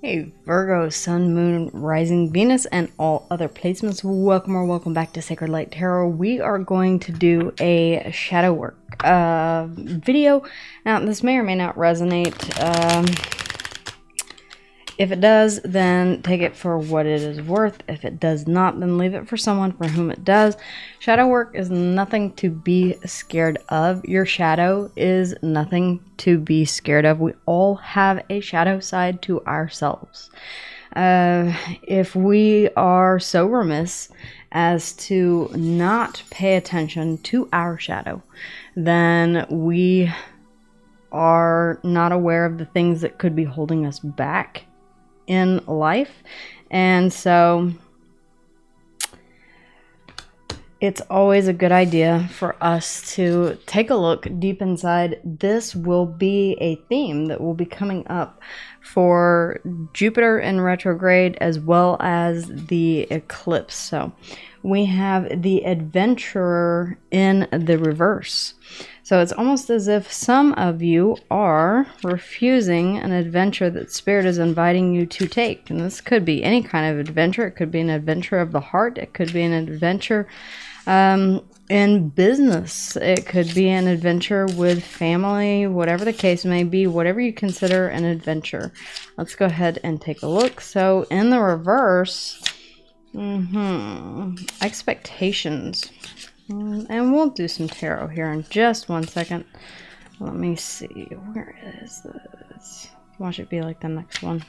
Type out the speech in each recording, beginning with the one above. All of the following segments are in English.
Hey Virgo, Sun, Moon, Rising, Venus, and all other placements. Welcome or welcome back to Sacred Light Tarot. We are going to do a shadow work video. Now, this may or may not resonate. If it does, then take it for what it is worth. If it does not, then leave it for someone for whom it does. Shadow work is nothing to be scared of. Your shadow is nothing to be scared of. We all have a shadow side to ourselves. If we are so remiss as to not pay attention to our shadow, then we are not aware of the things that could be holding us back in life. And so it's always a good idea for us to take a look deep inside. This will be a theme that will be coming up for Jupiter in retrograde as well as the eclipse. So we have the adventurer in the reverse. So it's almost as if some of you are refusing an adventure that Spirit is inviting you to take. And this could be any kind of adventure. It could be an adventure of the heart. It could be an adventure in business. It could be an adventure with family, whatever the case may be, whatever you consider an adventure. Let's go ahead and take a look. So in the reverse, expectations. And we'll do some tarot here in just one second. Let me see. Where is this? Watch it be like the next one.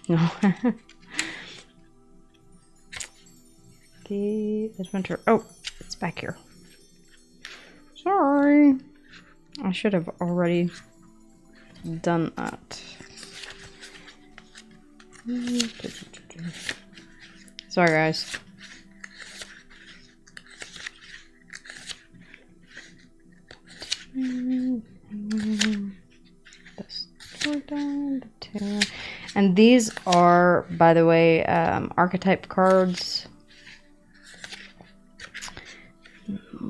No. The adventure. Oh, it's back here. Sorry. I should have already done that. Sorry, guys. And these are, by the way, archetype cards.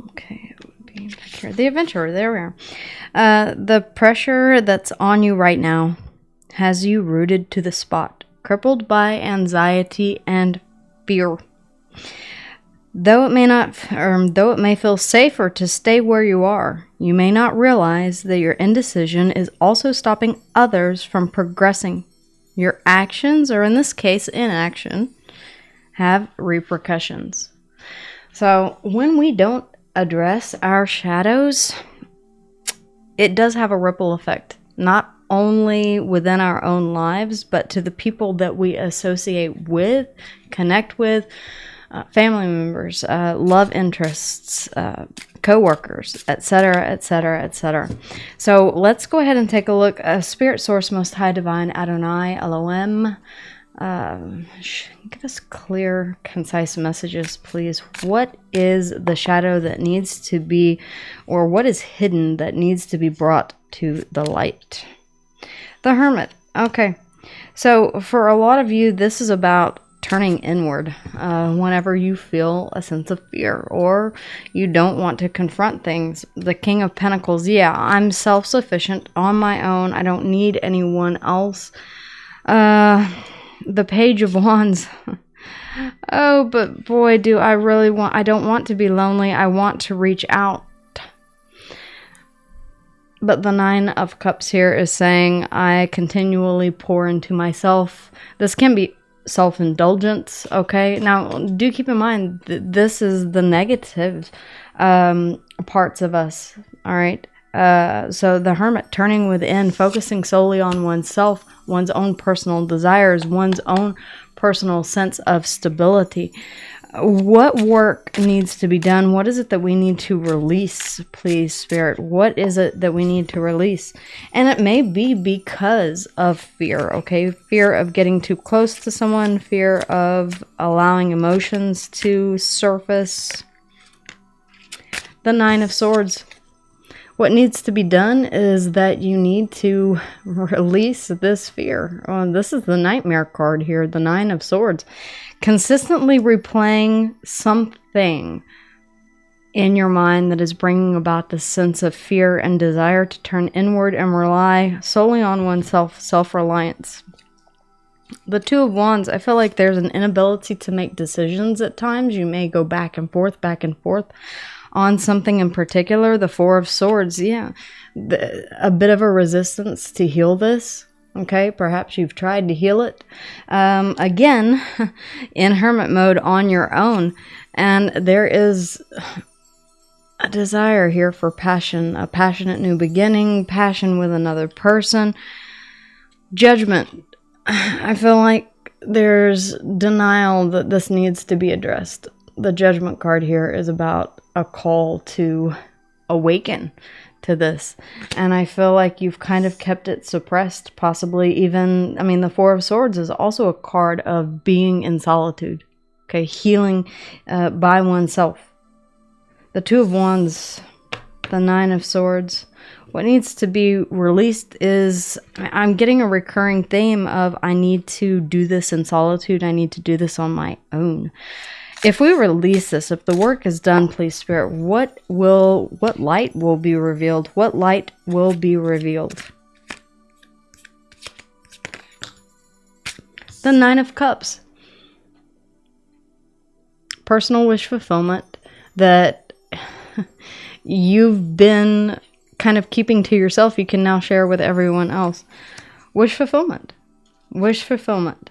Okay, it would be back here. The adventurer, there we are. The pressure that's on you right now has you rooted to the spot, crippled by anxiety and fear. Though it may feel safer to stay where you are, you may not realize that your indecision is also stopping others from progressing. Your actions, or in this case, inaction, have repercussions. So when we don't address our shadows, it does have a ripple effect, not only within our own lives, but to the people that we associate with, connect with, family members, love interests, co-workers, etc., etc., etc. So let's go ahead and take a look. Spirit Source, Most High, Divine, Adonai, Elohim, give us clear, concise messages, please. What is the shadow that needs to be, or what is hidden that needs to be brought to the light? The Hermit. Okay. So for a lot of you, this is about turning inward whenever you feel a sense of fear or you don't want to confront things. The King of Pentacles, yeah, I'm self-sufficient on my own. I don't need anyone else. The Page of Wands. Oh, but boy, do I really I don't want to be lonely. I want to reach out. But the Nine of Cups here is saying I continually pour into myself. This can be self-indulgence, okay? Now, do keep in mind that this is the negative parts of us, all right? So the Hermit, turning within, focusing solely on oneself, one's own personal desires, one's own personal sense of stability. What work needs to be done? What is it that we need to release, please, Spirit? What is it that we need to release? And it may be because of fear, okay? Fear of getting too close to someone, fear of allowing emotions to surface. The Nine of Swords. What needs to be done is that you need to release this fear. This is the Nightmare card here, the Nine of Swords. Consistently replaying something in your mind that is bringing about this sense of fear and desire to turn inward and rely solely on oneself, self-reliance. The Two of Wands, I feel like there's an inability to make decisions at times. You may go back and forth on something in particular. The Four of Swords, yeah. A bit of a resistance to heal this. Okay, perhaps you've tried to heal it. Again, in hermit mode on your own. And there is a desire here for passion, a passionate new beginning, passion with another person. Judgment. I feel like there's denial that this needs to be addressed. The Judgment card here is about a call to awaken to this. And I feel like you've kind of kept it suppressed, possibly even, I mean, the Four of Swords is also a card of being in solitude. Okay, healing by oneself. The Two of Wands, the Nine of Swords. What needs to be released is, I'm getting a recurring theme of, I need to do this in solitude. I need to do this on my own. If we release this, if the work is done, please, Spirit, what light will be revealed? What light will be revealed? The Nine of Cups. Personal wish fulfillment that you've been kind of keeping to yourself, you can now share with everyone else. Wish fulfillment. Wish fulfillment.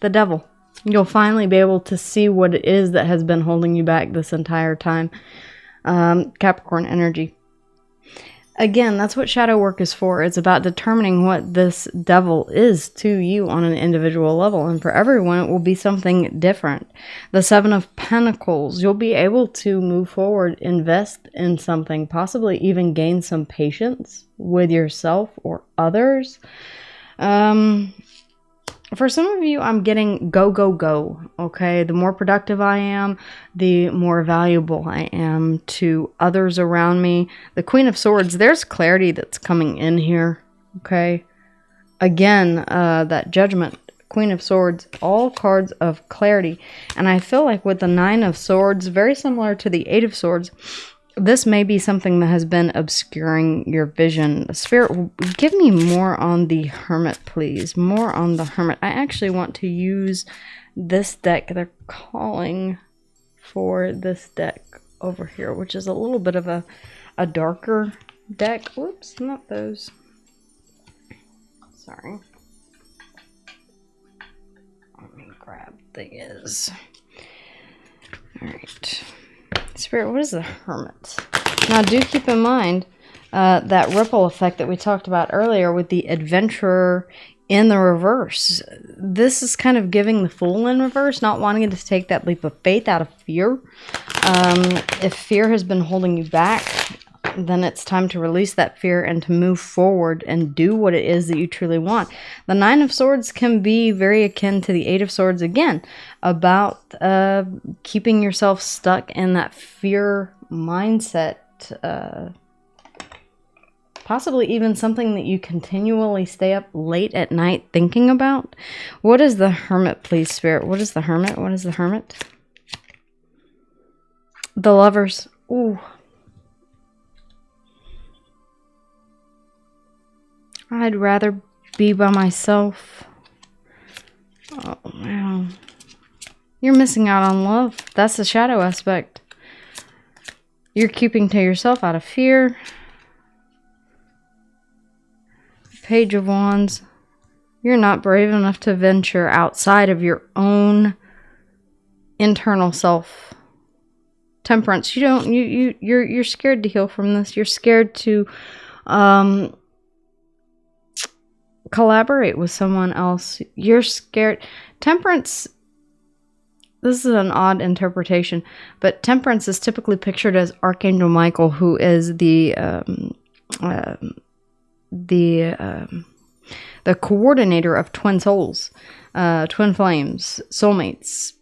The Devil. You'll finally be able to see what it is that has been holding you back this entire time. Capricorn energy. Again, that's what shadow work is for. It's about determining what this devil is to you on an individual level. And for everyone, it will be something different. The Seven of Pentacles. You'll be able to move forward, invest in something, possibly even gain some patience with yourself or others. For some of you, I'm getting go, go, go, okay? The more productive I am, the more valuable I am to others around me. The Queen of Swords, there's clarity that's coming in here, okay? Again, that Judgment, Queen of Swords, all cards of clarity. And I feel like with the Nine of Swords, very similar to the Eight of Swords, this may be something that has been obscuring your vision. Spirit, give me more on the Hermit, please. More on the Hermit. I actually want to use this deck. They're calling for this deck over here, which is a little bit of a darker deck. Whoops, not those. Sorry. Let me grab these. All right. Spirit, what is the Hermit? Now, do keep in mind that ripple effect that we talked about earlier with the Adventurer in the reverse. This is kind of giving the Fool in reverse, not wanting to take that leap of faith out of fear. If fear has been holding you back, then it's time to release that fear and to move forward and do what it is that you truly want. The Nine of Swords can be very akin to the Eight of Swords again, about keeping yourself stuck in that fear mindset, possibly even something that you continually stay up late at night thinking about. What is the Hermit, please, Spirit? What is the Hermit? What is the Hermit? The Lovers. Ooh. I'd rather be by myself. Oh, wow. You're missing out on love. That's the shadow aspect. You're keeping to yourself out of fear. Page of Wands. You're not brave enough to venture outside of your own internal self. Temperance. You're scared to heal from this. You're scared to collaborate with someone else. You're scared. Temperance, this is an odd interpretation, but Temperance is typically pictured as Archangel Michael, who is the coordinator of twin souls, twin flames, soulmates,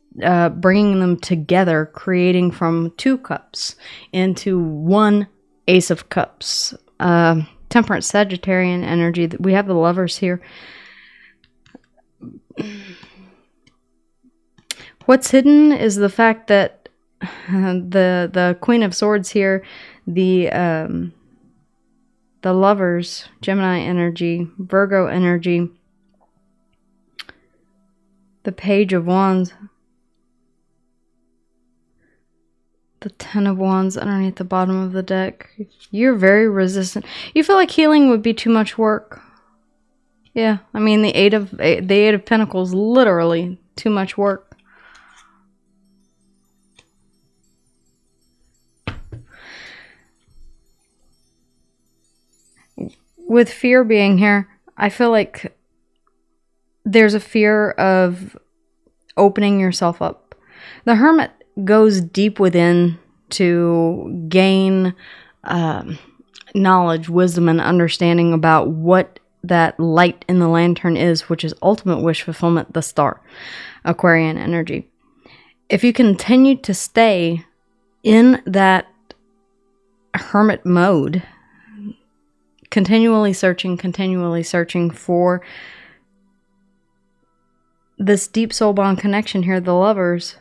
bringing them together, creating from two cups into one Ace of Cups. Temperance, Sagittarian energy. We have the Lovers here. What's hidden is the fact that the Queen of Swords here, the Lovers, Gemini energy, Virgo energy, The Page of Wands. The Ten of Wands underneath the bottom of the deck. You're very resistant. You feel like healing would be too much work. Yeah, I mean the Eight of Pentacles, literally too much work. With fear being here, I feel like there's a fear of opening yourself up. The Hermit goes deep within to gain knowledge, wisdom, and understanding about what that light in the lantern is, which is ultimate wish fulfillment, the star, Aquarian energy. If you continue to stay in that hermit mode, continually searching for this deep soul bond connection here, the lovers,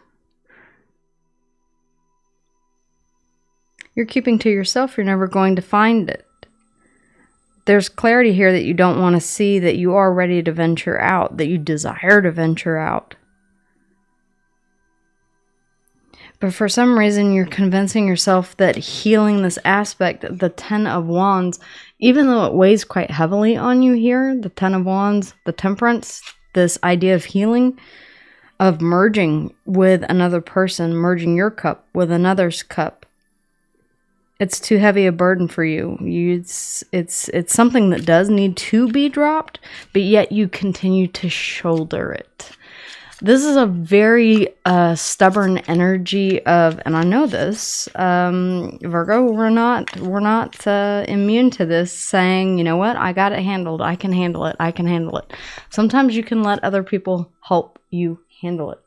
you're keeping to yourself. You're never going to find it. There's clarity here that you don't want to see, that you are ready to venture out, that you desire to venture out. But for some reason, you're convincing yourself that healing this aspect, the Ten of Wands, even though it weighs quite heavily on you here, the Ten of Wands, the Temperance, this idea of healing, of merging with another person, merging your cup with another's cup. It's too heavy a burden for you. It's something that does need to be dropped, but yet you continue to shoulder it. This is a very stubborn energy of, and I know this, Virgo, we're not immune to this, saying, you know what, I got it handled, I can handle it, I can handle it. Sometimes you can let other people help you handle it.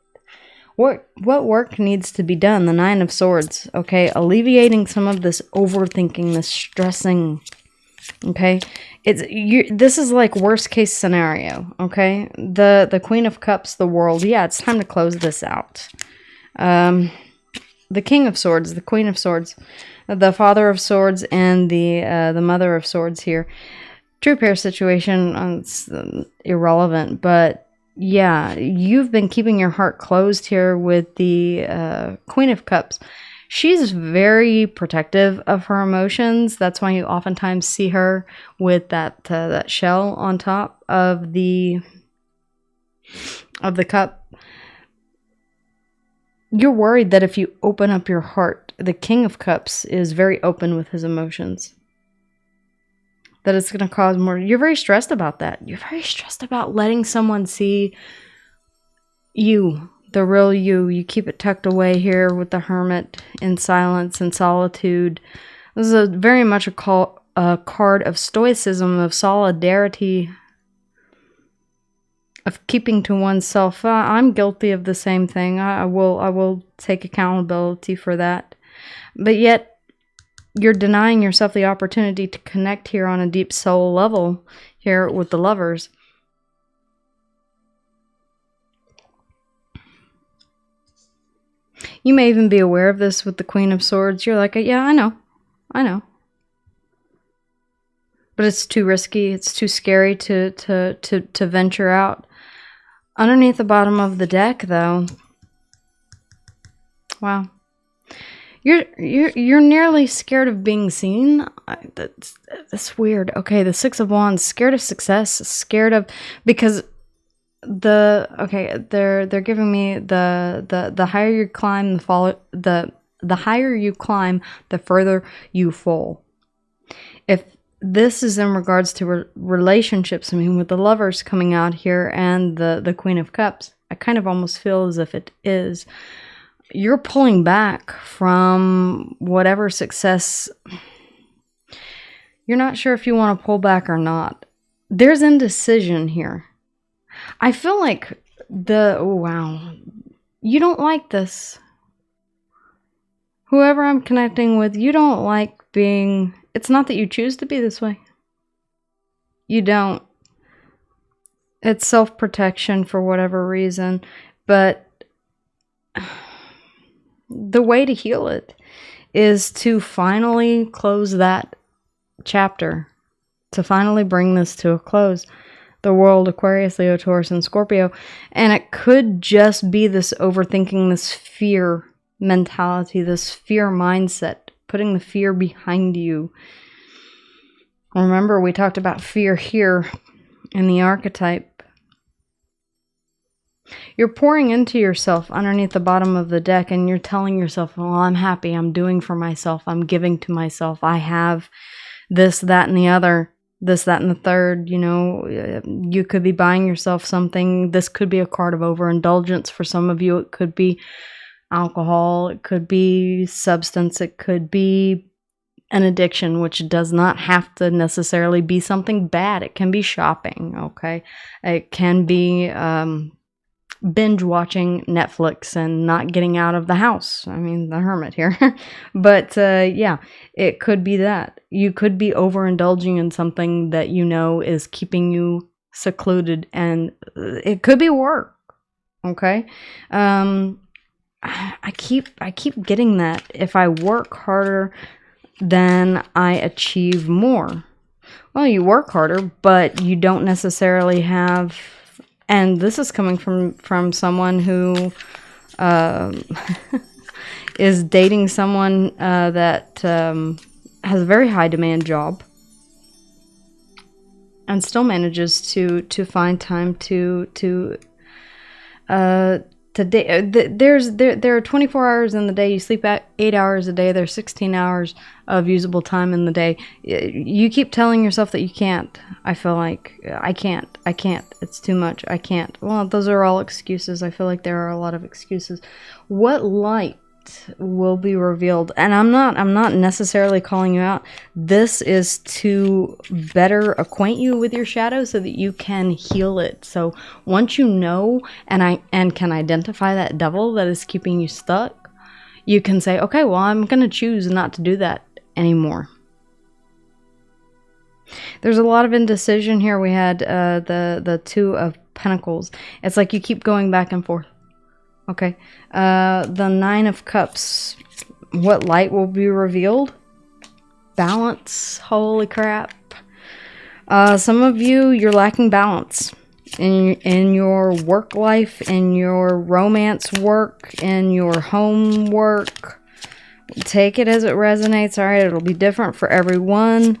What work needs to be done? The Nine of Swords, okay? Alleviating some of this overthinking, this stressing, okay? This is like worst case scenario, okay? The Queen of Cups, the World, yeah, it's time to close this out. The King of Swords, the Queen of Swords, the Father of Swords, and the Mother of Swords here. True pair situation, it's irrelevant, but yeah, you've been keeping your heart closed here with the Queen of Cups. She's very protective of her emotions. That's why you oftentimes see her with that shell on top of the cup. You're worried that if you open up your heart, the King of Cups is very open with his emotions, that it's going to cause more. You're very stressed about that. You're very stressed about letting someone see you, the real you. You keep it tucked away here with the Hermit, in silence and solitude. This is very much a card of stoicism, of solidarity, of keeping to oneself. I'm guilty of the same thing. I will take accountability for that. But yet, you're denying yourself the opportunity to connect here on a deep soul level here with the lovers. You may even be aware of this with the Queen of Swords. You're like, yeah, I know. But it's too risky. It's too scary to venture out. Underneath the bottom of the deck, though, wow. You're nearly scared of being seen. That's weird. Okay, the Six of Wands, scared of success, scared of, because they're giving me the higher you climb, the higher you climb, the further you fall. If this is in regards to relationships, I mean, with the lovers coming out here and the Queen of Cups, I kind of almost feel as if it is. You're pulling back from whatever success. You're not sure if you want to pull back or not. There's indecision here. I feel like you don't like this. Whoever I'm connecting with, you don't like being, it's not that you choose to be this way. You don't. It's self-protection for whatever reason, but the way to heal it is to finally close that chapter, to finally bring this to a close. the world, Aquarius, Leo, Taurus, and Scorpio. And it could just be this overthinking, this fear mentality, this fear mindset, putting the fear behind you. Remember, we talked about fear here in the archetype. You're pouring into yourself underneath the bottom of the deck, and you're telling yourself, well, I'm happy, I'm doing for myself, I'm giving to myself, I have this, that, and the other, this, that, and the third. You know, you could be buying yourself something. This could be a card of overindulgence for some of you. It could be alcohol, it could be substance, it could be an addiction, which does not have to necessarily be something bad. It can be shopping, okay? It can be binge watching Netflix and not getting out of the house. I mean, the hermit here. But yeah, it could be that. You could be overindulging in something that you know is keeping you secluded, and it could be work, okay? I keep getting that if I work harder, then I achieve more. Well, you work harder, but you don't necessarily have, and this is coming from someone who is dating someone that has a very high demand job and still manages to find time to there are 24 hours in the day. You sleep at 8 hours a day. There's 16 hours of usable time in the day. You keep telling yourself that you can't. I feel like I can't. It's too much. I can't. Well, those are all excuses. I feel like there are a lot of excuses. What light will be revealed? And I'm not necessarily calling you out. This is to better acquaint you with your shadow so that you can heal it. So once you know and can identify that devil that is keeping you stuck, you can say, okay, well, I'm going to choose not to do that anymore. There's a lot of indecision here. We had the Two of Pentacles. It's like you keep going back and forth. Okay, the Nine of Cups. What light will be revealed? Balance. Holy crap. Some of you, you're lacking balance in your work life, in your romance work, in your home work. Take it as it resonates. All right, it'll be different for everyone.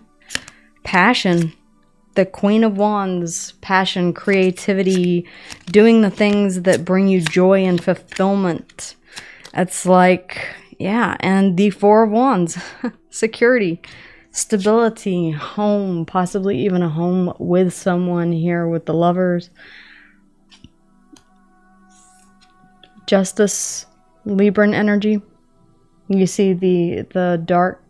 Passion. The Queen of Wands, passion, creativity, doing the things that bring you joy and fulfillment. It's like, yeah, and the Four of Wands, security, stability, home, possibly even a home with someone here with the Lovers. Justice, Libran energy. You see the dark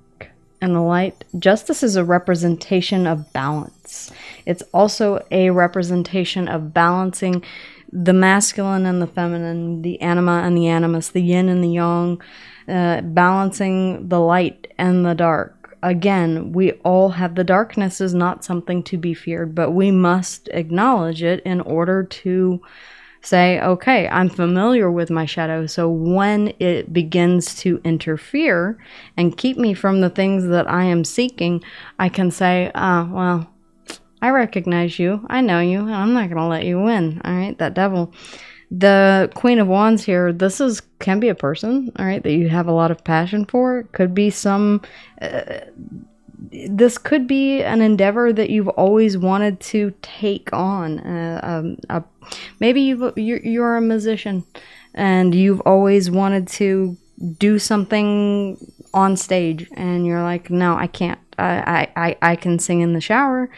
and the light. Justice is a representation of balance. It's also a representation of balancing the masculine and the feminine, the anima and the animus, the yin and the yang, balancing the light and the dark. Again, we all have, the darkness is not something to be feared, but we must acknowledge it in order to say, okay, I'm familiar with my shadow, so when it begins to interfere and keep me from the things that I am seeking, I can say, well, I recognize you, I know you, and I'm not going to let you win. All right, that devil. The Queen of Wands here, can be a person, all right, that you have a lot of passion for. It could be this could be an endeavor that you've always wanted to take on. Maybe you're a musician and you've always wanted to do something on stage, and you're like, no, I can't. I can sing in the shower.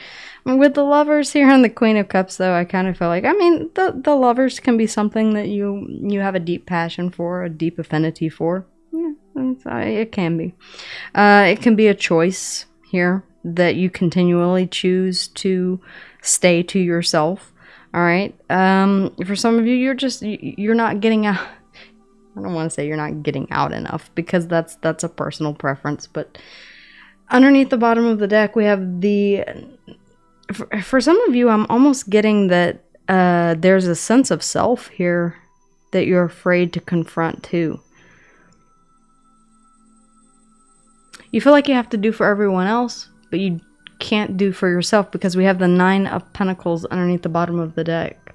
With the Lovers here and the Queen of Cups, though, I kind of feel like, I mean, the Lovers can be something that you have a deep passion for, a deep affinity for. Yeah, it can be. It can be a choice here that you continually choose to stay to yourself. All right. For some of you, you're not getting out. I don't want to say you're not getting out enough, because that's a personal preference. But underneath the bottom of the deck, we have for some of you, I'm almost getting that there's a sense of self here that you're afraid to confront too. You feel like you have to do for everyone else, but you can't do for yourself, because we have the 9 of Pentacles underneath the bottom of the deck.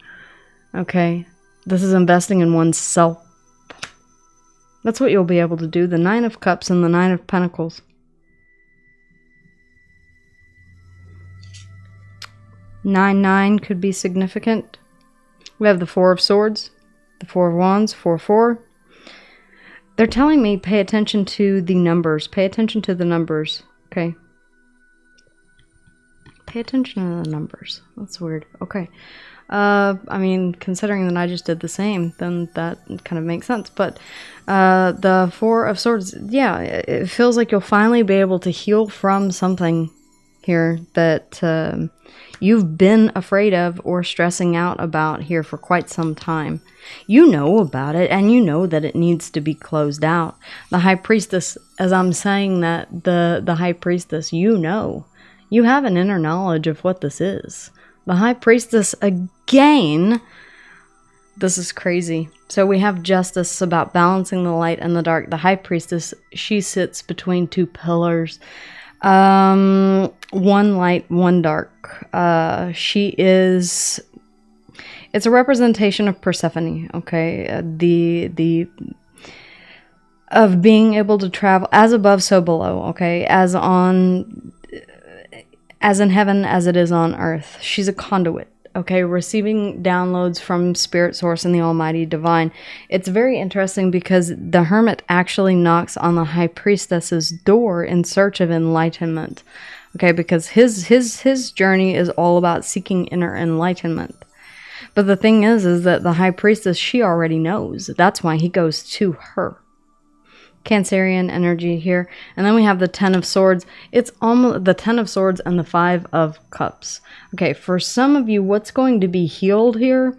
Okay, this is investing in oneself. That's what you'll be able to do. The 9 of Cups and the 9 of Pentacles. Nine could be significant. We have the 4 of Swords, the 4 of Wands, 4-4. They're telling me pay attention to the numbers. Pay attention to the numbers. Okay. Pay attention to the numbers. That's weird. Okay. I mean, considering that I just did the same, then that kind of makes sense. But the 4 of Swords, yeah, it feels like you'll finally be able to heal from something here that you've been afraid of or stressing out about here for quite some time. You know about it, and you know that it needs to be closed out. The High Priestess, as I'm saying that, the High Priestess, you know. You have an inner knowledge of what this is. The High Priestess, again, this is crazy. So we have Justice, about balancing the light and the dark. The High Priestess, she sits between 2 pillars. One light, one dark. She is, it's a representation of Persephone, okay? Of being able to travel as above, so below, okay? As in heaven as it is on earth. She's a conduit, okay? Receiving downloads from Spirit Source and the Almighty Divine. It's very interesting because the Hermit actually knocks on the High Priestess's door in search of enlightenment, okay? Because his journey is all about seeking inner enlightenment. But the thing is that the High Priestess, she already knows. That's why he goes to her. Cancerian energy here. And then we have the 10 of Swords. It's almost the 10 of Swords and the 5 of Cups. Okay, for some of you, what's going to be healed here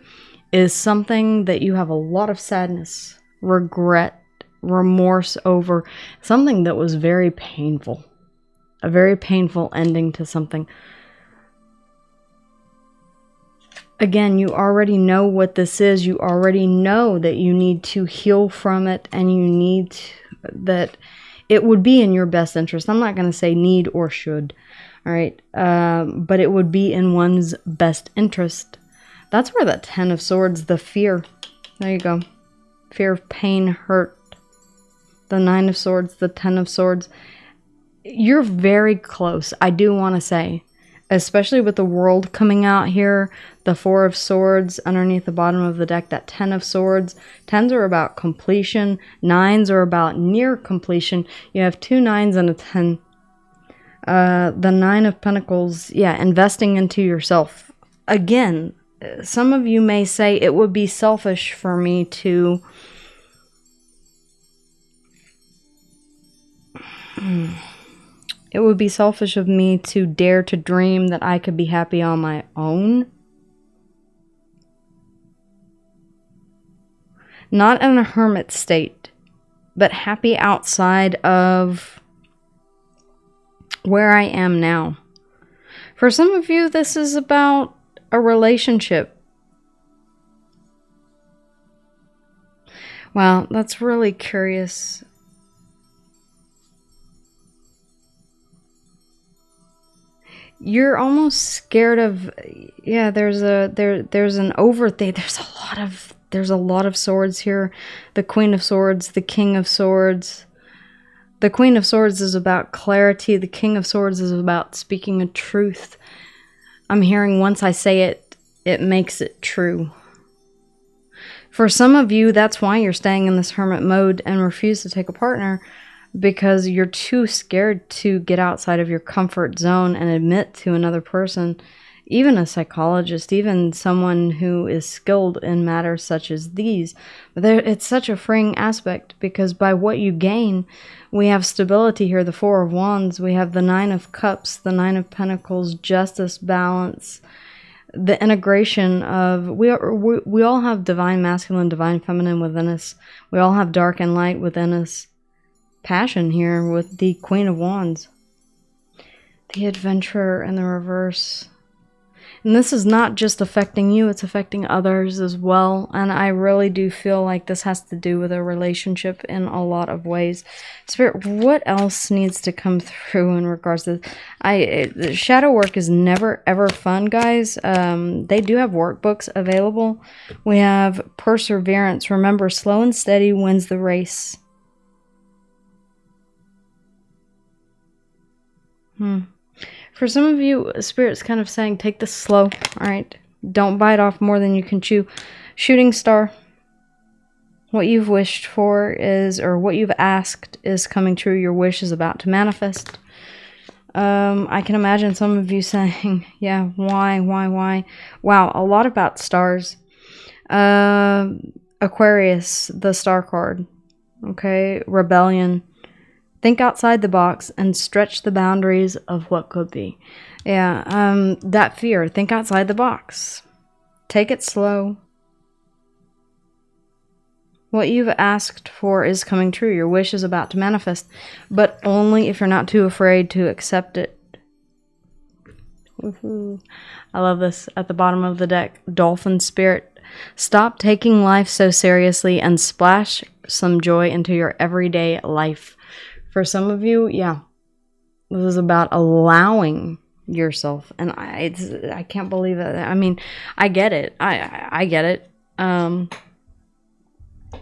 is something that you have a lot of sadness, regret, remorse over. Something that was very painful. A very painful ending to something. Again, you already know what this is. You already know that you need to heal from it, and you need to, that it would be in your best interest. I'm not going to say need or should, all right? But it would be in one's best interest. That's where the 10 of Swords, the fear, there you go. Fear of pain, hurt. The 9 of Swords, the 10 of Swords. You're very close, I do want to say. Especially with the World coming out here, the 4 of Swords underneath the bottom of the deck, that 10 of Swords. 10s are about completion. 9s are about near completion. You have 2 9s and a 10. The 9 of Pentacles, yeah, investing into yourself. Again, some of you may say it would be selfish for me to... It would be selfish of me to dare to dream that I could be happy on my own. Not in a hermit state, but happy outside of where I am now. For some of you, this is about a relationship. Wow, that's really curious. You're almost scared of, yeah, there's an overthink. There's a lot of swords here. The Queen of Swords, the King of Swords. The Queen of Swords is about clarity. The King of Swords is about speaking a truth. I'm hearing once I say it, it makes it true. For some of you, that's why you're staying in this hermit mode and refuse to take a partner. Because you're too scared to get outside of your comfort zone and admit to another person, even a psychologist, even someone who is skilled in matters such as these. But it's such a freeing aspect, because by what you gain, we have stability here, the 4 of Wands, we have the 9 of Cups, the 9 of Pentacles, justice, balance, the integration of, we all have divine masculine, divine feminine within us. We all have dark and light within us. Passion here with the Queen of Wands. The Adventurer in the reverse. And this is not just affecting you, it's affecting others as well. And I really do feel like this has to do with a relationship in a lot of ways. Spirit, what else needs to come through in regards to this? Shadow work is never ever fun, guys. They do have workbooks available. We have perseverance. Remember, slow and steady wins the race. For some of you, Spirit's kind of saying, take this slow, all right? Don't bite off more than you can chew. Shooting star. What you've wished for is, or what you've asked is coming true. Your wish is about to manifest. I can imagine some of you saying, yeah, why? Wow, a lot about stars. Aquarius, the star card. Okay, rebellion. Think outside the box and stretch the boundaries of what could be. Yeah, that fear. Think outside the box. Take it slow. What you've asked for is coming true. Your wish is about to manifest, but only if you're not too afraid to accept it. I love this. At the bottom of the deck, Dolphin Spirit. Stop taking life so seriously and splash some joy into your everyday life. For some of you, yeah, this is about allowing yourself, and I can't believe it. I mean, I get it. I get it.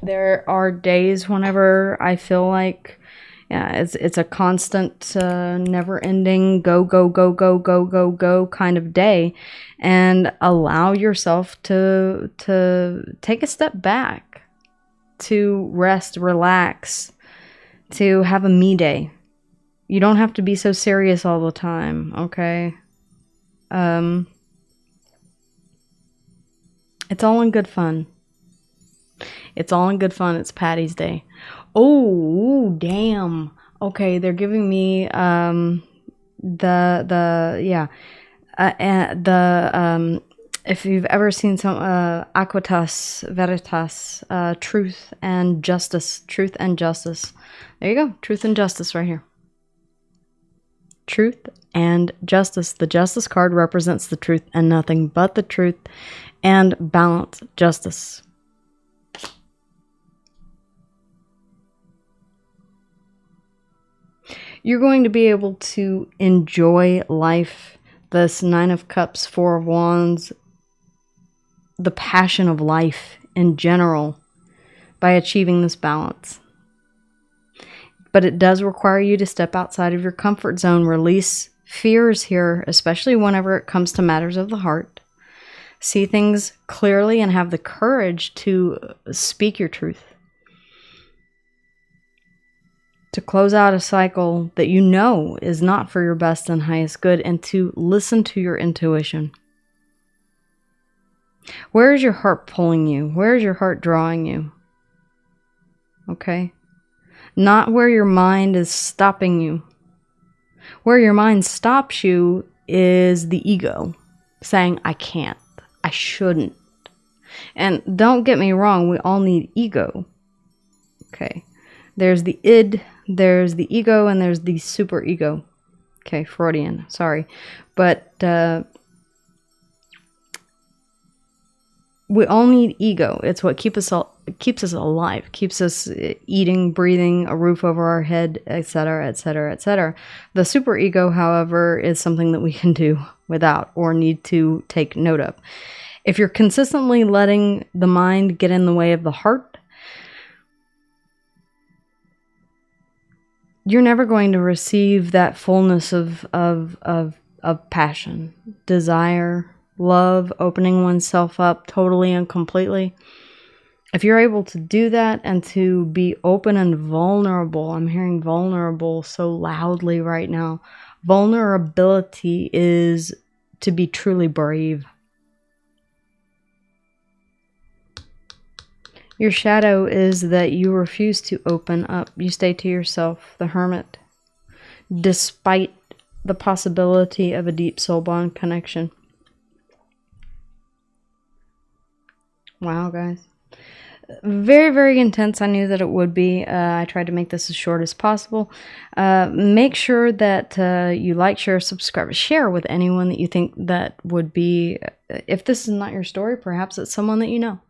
There are days whenever I feel like, yeah, it's a constant, never-ending go kind of day, and allow yourself to take a step back, to rest, relax, to have a me day. You don't have to be so serious all the time, okay? It's all in good fun. It's all in good fun. It's Patty's Day. Oh, damn. Okay, they're giving me if you've ever seen some Aequitas Veritas, truth and justice. Truth and justice. There you go. Truth and justice right here. Truth and justice. The justice card represents the truth and nothing but the truth, and balance, justice. You're going to be able to enjoy life. This Nine of Cups, Four of Wands, the passion of life in general, by achieving this balance. But it does require you to step outside of your comfort zone, release fears here, especially whenever it comes to matters of the heart. See things clearly and have the courage to speak your truth. To close out a cycle that you know is not for your best and highest good, and to listen to your intuition. Where is your heart pulling you? Where is your heart drawing you? Okay? Not where your mind is stopping you. Where your mind stops you is the ego saying, I can't, I shouldn't. And don't get me wrong, we all need ego. Okay? There's the id, there's the ego, and there's the super ego. Okay, Freudian, sorry. But we all need ego. It's what keeps us alive, keeps us eating, breathing, a roof over our head, etc., etc., etc. The super ego, however, is something that we can do without or need to take note of. If you're consistently letting the mind get in the way of the heart, you're never going to receive that fullness of passion, desire, love, opening oneself up totally and completely. If you're able to do that and to be open and vulnerable, I'm hearing vulnerable so loudly right now. Vulnerability is to be truly brave. Your shadow is that you refuse to open up. You stay to yourself, the hermit, despite the possibility of a deep soul bond connection. Wow, guys. very, very intense. I knew that it would be. I tried to make this as short as possible. Make sure that you like, share, subscribe, share with anyone that you think that would be, if this is not your story, perhaps it's someone that you know,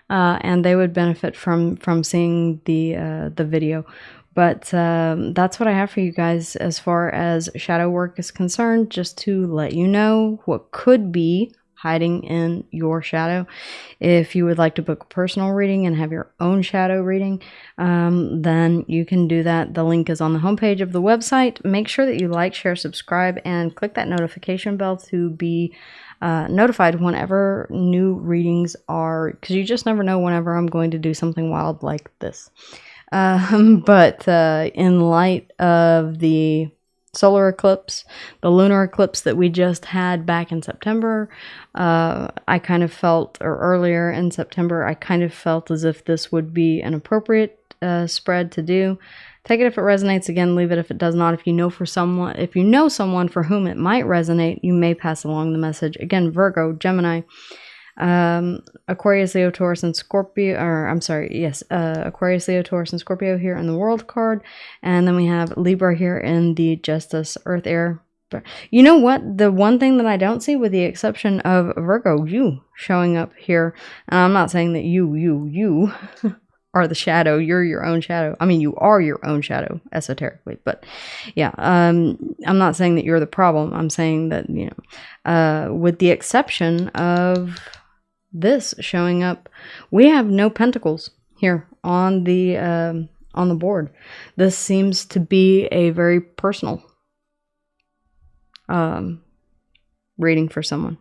and they would benefit from seeing the video. But that's what I have for you guys as far as shadow work is concerned, just to let you know what could be hiding in your shadow. If you would like to book a personal reading and have your own shadow reading, then you can do that. The link is on the homepage of the website. Make sure that you like, share, subscribe, and click that notification bell to be notified whenever new readings are, because you just never know whenever I'm going to do something wild like this. But in light of the solar eclipse, the lunar eclipse that we just had back in September, I kind of felt, or earlier in September, I kind of felt as if this would be an appropriate spread to do. Take it if it resonates. Again, leave it if it does not. If you know someone for whom it might resonate, you may pass along the message. Again, Virgo, Gemini, Aquarius, Leo, Taurus, and Scorpio, or I'm sorry, yes, Aquarius, Leo, Taurus, and Scorpio here in the World card, and then we have Libra here in the Justice, Earth, Air. But you know what? The one thing that I don't see, with the exception of Virgo, you showing up here, and I'm not saying that you are the shadow, you're your own shadow. I mean, you are your own shadow, esoterically, but yeah, I'm not saying that you're the problem. I'm saying that, you know, with the exception of this showing up, we have no pentacles here on the board. This seems to be a very personal reading for someone.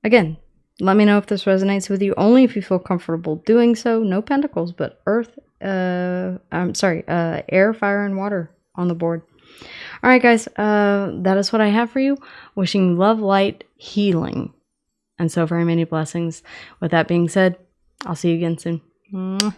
Again, let me know if this resonates with you, only if you feel comfortable doing so. No pentacles, but earth, air, fire, and water on the board. All right, guys, that is what I have for you. Wishing love, light, healing, and so very many blessings. With that being said, I'll see you again soon. Mwah.